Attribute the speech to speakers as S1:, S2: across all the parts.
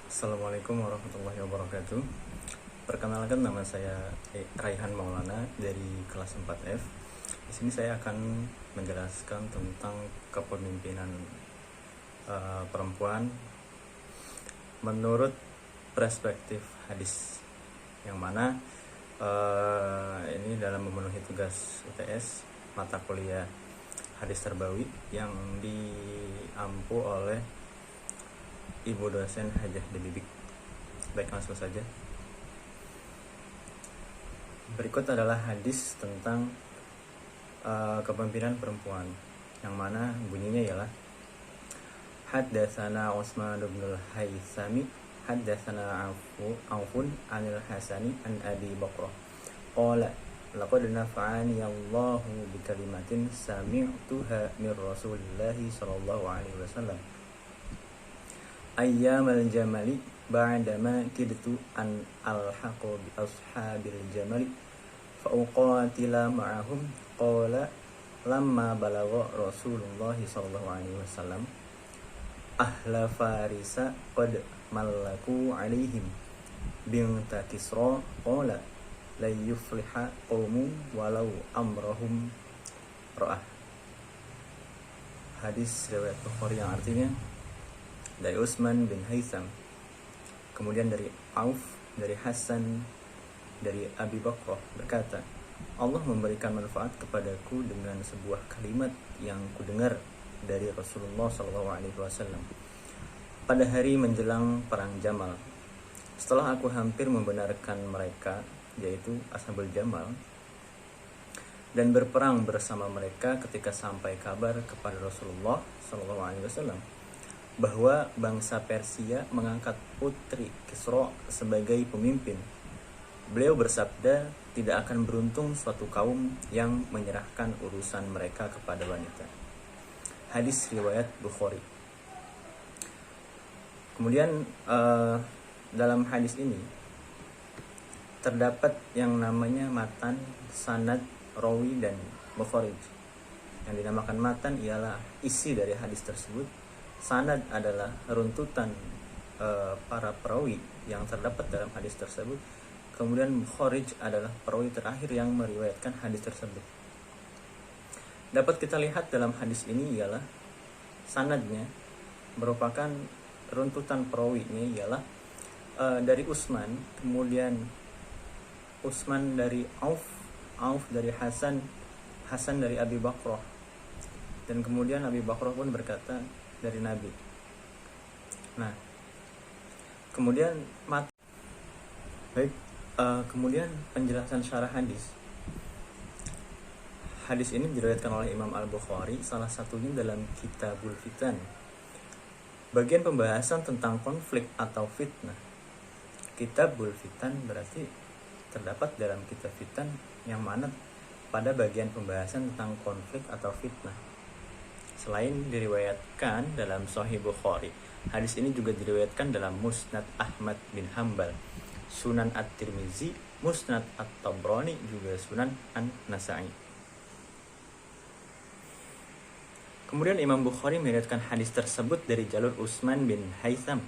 S1: Assalamualaikum warahmatullahi wabarakatuh. Perkenalkan, nama saya Raihan Maulana dari kelas 4F. Di sini saya akan menjelaskan tentang kepemimpinan perempuan menurut perspektif hadis, yang mana ini dalam memenuhi tugas UTS mata kuliah hadis terbawi yang diampu oleh Ibu dosen Hajah Debibik. Baik, langsung saja. Berikut adalah hadis tentang kepemimpinan perempuan, yang mana bunyinya ialah Haddatsana Utsman bin al-Haythami haddatsana Aufun anil Hasani an Abi Bakrah qala laqad nafa'ani Allahu bi kalimatin sami'tuha min Rasulillahi sallallahu alaihi wasallam ayyamal jamali ba'dama kidtu an alhaqu bi ashabil jamali fa uqatila ma'ahum qala lamma balagha Rasulullah sallallahu alaihi wasallam ahla farisa qad malaku alaihim binta Kisra qala la yufliha qaumu walau amrahum ra'ah. Hadis riwayat Bukhari yang artinya dari Utsman bin Haytham, kemudian dari Auf, dari Hasan, dari Abi Bakrah berkata, Allah memberikan manfaat kepadaku dengan sebuah kalimat yang kudengar dari Rasulullah SAW pada hari menjelang perang Jamal. Setelah aku hampir membenarkan mereka, yaitu Ashabul Jamal, dan berperang bersama mereka ketika sampai kabar kepada Rasulullah SAW bahwa bangsa Persia mengangkat putri Kisra sebagai pemimpin. Beliau bersabda, tidak akan beruntung suatu kaum yang menyerahkan urusan mereka kepada wanita. Hadis riwayat Bukhari. Kemudian dalam hadis ini terdapat yang namanya matan, sanad, rawi, dan mukharij. Yang dinamakan matan ialah isi dari hadis tersebut. Sanad adalah runtutan para perawi yang terdapat dalam hadis tersebut. Kemudian mukharij adalah perawi terakhir yang meriwayatkan hadis tersebut. Dapat kita lihat dalam hadis ini ialah sanadnya merupakan runtutan perawinya ialah dari Utsman, kemudian Utsman dari Auf dari Hasan, Hasan dari Abi Bakrah, dan kemudian Abi Bakrah pun berkata dari Nabi. Nah, kemudian kemudian penjelasan syarah hadis. Hadis ini diriwayatkan oleh Imam Al-Bukhari, salah satunya dalam Kitabul Fitan. Bagian pembahasan tentang konflik atau fitnah. Kitabul Fitan berarti terdapat dalam kitab Fitan, yang mana pada bagian pembahasan tentang konflik atau fitnah. Selain diriwayatkan dalam Sahih Bukhari, hadis ini juga diriwayatkan dalam Musnad Ahmad bin Hambal, Sunan At-Tirmizi, Musnad At-Tabrani, juga Sunan An-Nasa'i. Kemudian Imam Bukhari meriwayatkan hadis tersebut dari jalur Utsman bin Haytham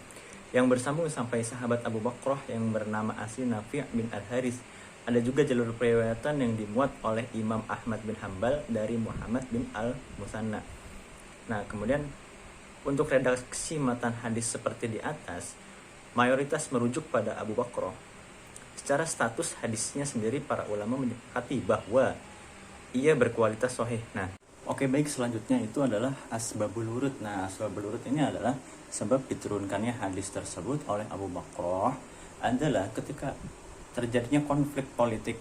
S1: yang bersambung sampai sahabat Abu Bakrah yang bernama asli Nafi' bin Al-Haris. Ada juga jalur periwayatan yang dimuat oleh Imam Ahmad bin Hambal dari Muhammad bin Al-Musanna. Nah, kemudian untuk redaksi matan hadis seperti di atas, mayoritas merujuk pada Abu Bakrah. Secara status hadisnya sendiri, para ulama menyepakati bahwa ia berkualitas sahih. Nah, baik, selanjutnya itu adalah asbabul wurud. Nah, asbabul wurud ini adalah sebab diturunkannya hadis tersebut oleh Abu Bakrah adalah ketika terjadinya konflik politik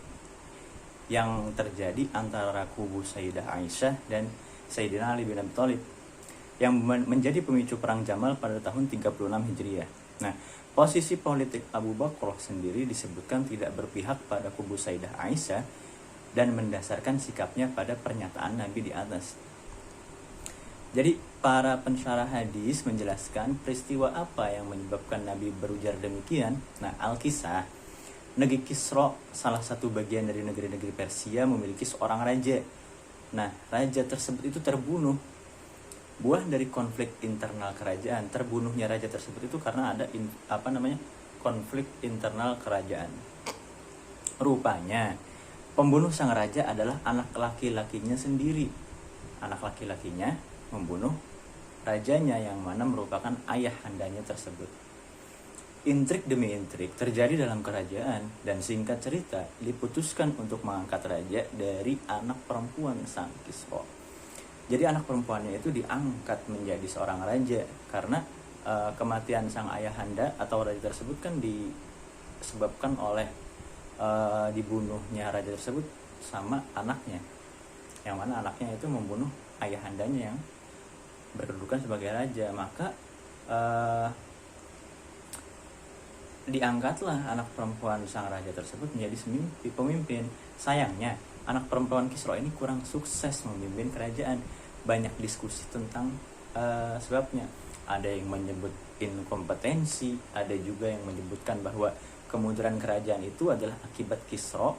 S1: yang terjadi antara kubu Sayyidah Aisyah dan Sayyidina Ali bin Abi Thalib yang menjadi pemicu perang Jamal pada tahun 36 Hijriah. Nah, posisi politik Abu Bakrah sendiri disebutkan tidak berpihak pada kubu Sayyidah Aisyah dan mendasarkan sikapnya pada pernyataan Nabi di atas. Jadi para pensyarah hadis menjelaskan peristiwa apa yang menyebabkan Nabi berujar demikian. Nah, Al-Kisah, negeri Kisra, salah satu bagian dari negeri-negeri Persia, memiliki seorang raja. Nah, raja tersebut itu terbunuh Buah dari konflik internal kerajaan, terbunuhnya raja tersebut itu karena ada konflik internal kerajaan. Rupanya pembunuh sang raja adalah anak laki-lakinya sendiri. Anak laki-lakinya membunuh rajanya yang mana merupakan ayah handanya tersebut. Intrik demi intrik terjadi dalam kerajaan, dan singkat cerita diputuskan untuk mengangkat raja dari anak perempuan sang Kisra. Jadi anak perempuannya itu diangkat menjadi seorang raja karena kematian sang ayahanda atau raja tersebut kan disebabkan oleh dibunuhnya raja tersebut sama anaknya, yang mana anaknya itu membunuh ayahandanya yang berkedudukan sebagai raja. Maka diangkatlah anak perempuan sang raja tersebut menjadi pemimpin. Sayangnya anak perempuan Kisra ini kurang sukses memimpin kerajaan. Banyak diskusi tentang sebabnya. Ada yang menyebut inkompetensi, ada juga yang menyebutkan bahwa kemunduran kerajaan itu adalah akibat Kisra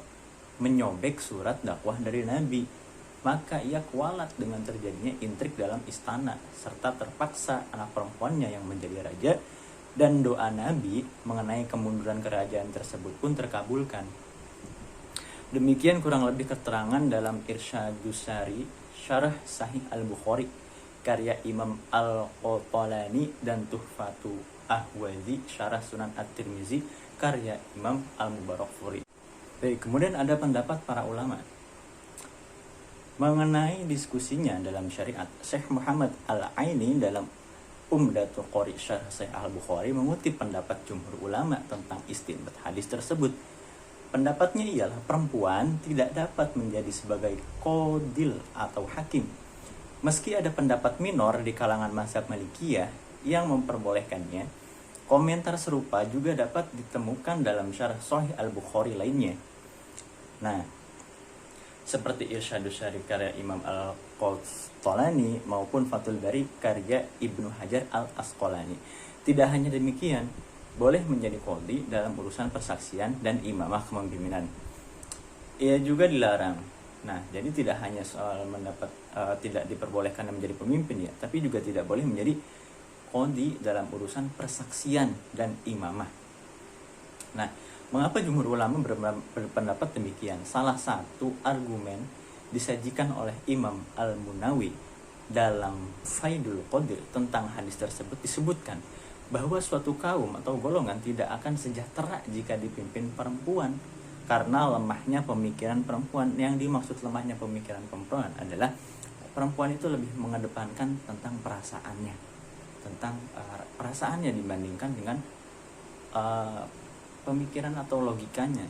S1: menyobek surat dakwah dari Nabi. Maka ia kualat dengan terjadinya intrik dalam istana, serta terpaksa anak perempuannya yang menjadi raja, dan doa Nabi mengenai kemunduran kerajaan tersebut pun terkabulkan. Demikian kurang lebih keterangan dalam Irsyadus Sari, Syarah Sahih Al-Bukhari, karya Imam Al-Qotolani, dan Tuhfatu Ahwazi, Syarah Sunan At-Tirmizi, karya Imam Al-Mubarakfuri. Baik, kemudian ada pendapat para ulama mengenai diskusinya dalam syariat. Syekh Muhammad Al-Aini dalam Umdatul Qari Syarah Sahih Al-Bukhari mengutip pendapat jumhur ulama tentang istinbat hadis tersebut. Pendapatnya ialah perempuan tidak dapat menjadi sebagai qadil atau hakim. Meski ada pendapat minor di kalangan mazhab Malikiyah yang memperbolehkannya, komentar serupa juga dapat ditemukan dalam Syarah Sahih Al-Bukhari lainnya. Nah, seperti Irsyadus Syari karya Imam Al-Qotolani maupun Fathul Bari karya Ibnu Hajar Al-Asqalani. Tidak hanya demikian, boleh menjadi qadhi dalam urusan persaksian dan imamah kepemimpinan. Ia juga dilarang. Nah, jadi tidak hanya soal tidak diperbolehkan menjadi pemimpin ya, tapi juga tidak boleh menjadi qadhi dalam urusan persaksian dan imamah. Nah, mengapa jumhur ulama berpendapat demikian? Salah satu argumen disajikan oleh Imam Al-Munawi dalam Faidul Qadir tentang hadis tersebut, disebutkan bahwa suatu kaum atau golongan tidak akan sejahtera jika dipimpin perempuan karena lemahnya pemikiran perempuan. Yang dimaksud lemahnya pemikiran perempuan adalah perempuan itu lebih mengedepankan tentang perasaannya dibandingkan dengan pemikiran atau logikanya.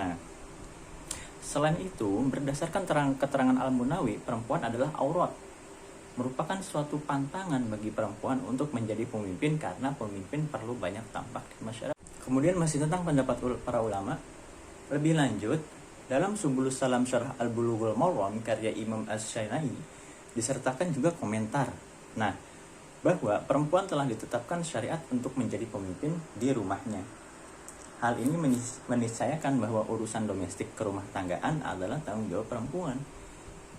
S1: Nah, selain itu, berdasarkan keterangan Al-Munawi, perempuan adalah aurat, merupakan suatu pantangan bagi perempuan untuk menjadi pemimpin karena pemimpin perlu banyak tampak di masyarakat. Kemudian masih tentang pendapat para ulama, lebih lanjut dalam Subulus Salam Syarah Al-Bulughul Maram karya Imam Asy-Syafi'i disertakan juga komentar. Nah, bahwa perempuan telah ditetapkan syariat untuk menjadi pemimpin di rumahnya. Hal ini meniscayakan bahwa urusan domestik kerumah tanggaan adalah tanggung jawab perempuan.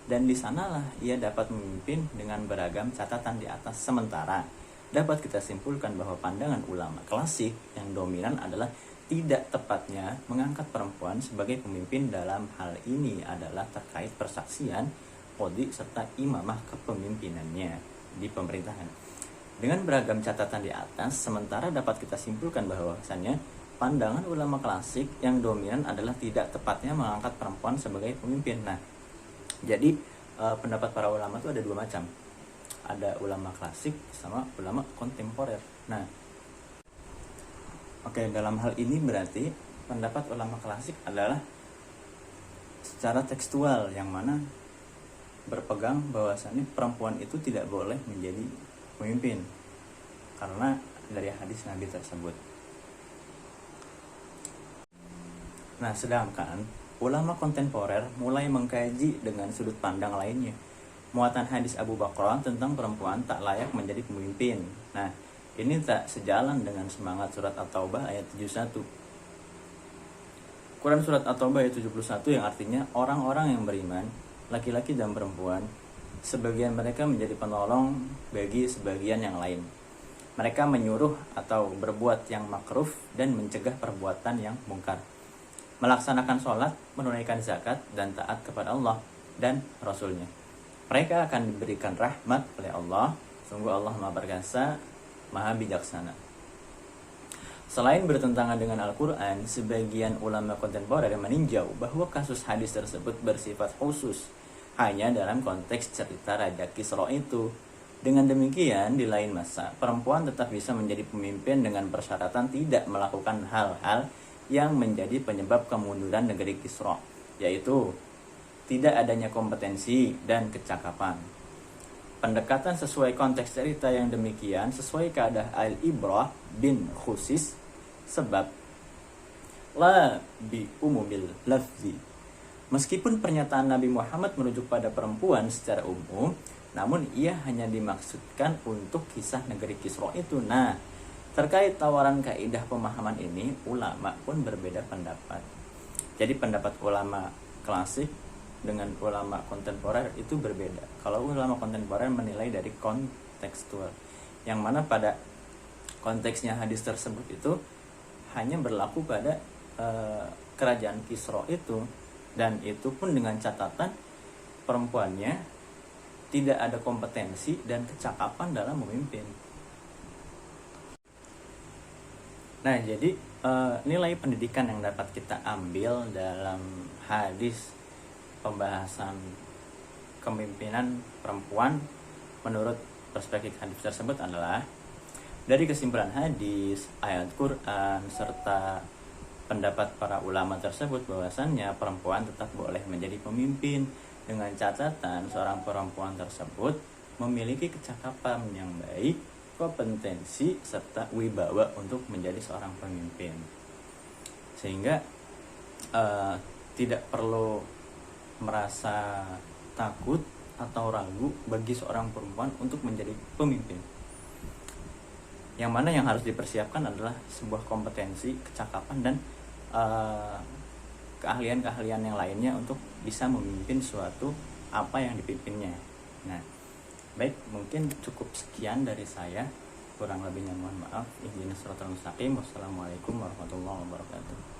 S1: Dan di sanalah ia dapat memimpin dengan beragam catatan di atas. Sementara dapat kita simpulkan bahwa pandangan ulama klasik yang dominan adalah tidak tepatnya mengangkat perempuan sebagai pemimpin dalam hal ini adalah terkait persaksian, qadhi, serta imamah kepemimpinannya di pemerintahan. Dengan beragam catatan di atas, sementara dapat kita simpulkan bahwasannya pandangan ulama klasik yang dominan adalah tidak tepatnya mengangkat perempuan sebagai pemimpin. Nah, jadi pendapat para ulama itu ada dua macam. Ada ulama klasik sama ulama kontemporer. Nah, oke, dalam hal ini berarti pendapat ulama klasik adalah secara tekstual, yang mana berpegang bahwasannya perempuan itu tidak boleh menjadi pemimpin karena dari hadis Nabi tersebut. Nah, sedangkan ulama kontemporer mulai mengkaji dengan sudut pandang lainnya, muatan hadis Abu Bakar tentang perempuan tak layak menjadi pemimpin. Nah, ini tak sejalan dengan semangat surat At-Taubah ayat 71. Quran surat At-Taubah ayat 71 yang artinya orang-orang yang beriman, laki-laki dan perempuan, sebagian mereka menjadi penolong bagi sebagian yang lain. Mereka menyuruh atau berbuat yang makruh dan mencegah perbuatan yang mungkar, melaksanakan sholat, menunaikan zakat, dan taat kepada Allah dan Rasul-Nya. Mereka akan diberikan rahmat oleh Allah. Sungguh Allah Maha Perkasa, Maha Bijaksana. Selain bertentangan dengan Al-Quran, sebagian ulama kontemporer meninjau bahwa kasus hadis tersebut bersifat khusus, hanya dalam konteks cerita Raja Kisra itu. Dengan demikian, di lain masa, perempuan tetap bisa menjadi pemimpin dengan persyaratan tidak melakukan hal-hal yang menjadi penyebab kemunduran negeri Kisra, yaitu tidak adanya kompetensi dan kecakapan. Pendekatan sesuai konteks cerita yang demikian sesuai keadaan Al-Ibrah bin Khusis, sebab la bi umumil lafzi. Meskipun pernyataan Nabi Muhammad merujuk pada perempuan secara umum, namun ia hanya dimaksudkan untuk kisah negeri Kisra itu. Nah, terkait tawaran kaidah pemahaman ini, ulama pun berbeda pendapat. Jadi pendapat ulama klasik dengan ulama kontemporer itu berbeda. Kalau ulama kontemporer menilai dari kontekstual, yang mana pada konteksnya hadis tersebut itu hanya berlaku pada kerajaan Kisra itu, dan itu pun dengan catatan perempuannya tidak ada kompetensi dan kecakapan dalam memimpin. Nah, jadi nilai pendidikan yang dapat kita ambil dalam hadis pembahasan kepemimpinan perempuan menurut perspektif hadis tersebut adalah dari kesimpulan hadis, ayat Quran, serta pendapat para ulama tersebut bahwasannya perempuan tetap boleh menjadi pemimpin dengan catatan seorang perempuan tersebut memiliki kecakapan yang baik, kompetensi, serta wibawa untuk menjadi seorang pemimpin. Sehingga tidak perlu merasa takut atau ragu bagi seorang perempuan untuk menjadi pemimpin. Yang mana yang harus dipersiapkan adalah sebuah kompetensi, kecakapan, dan keahlian-keahlian yang lainnya untuk bisa memimpin suatu apa yang dipimpinnya. Nah, baik, mungkin cukup sekian dari saya. Kurang lebihnya mohon maaf. Ihdinas siratal mustaqim. Wassalamualaikum warahmatullahi wabarakatuh.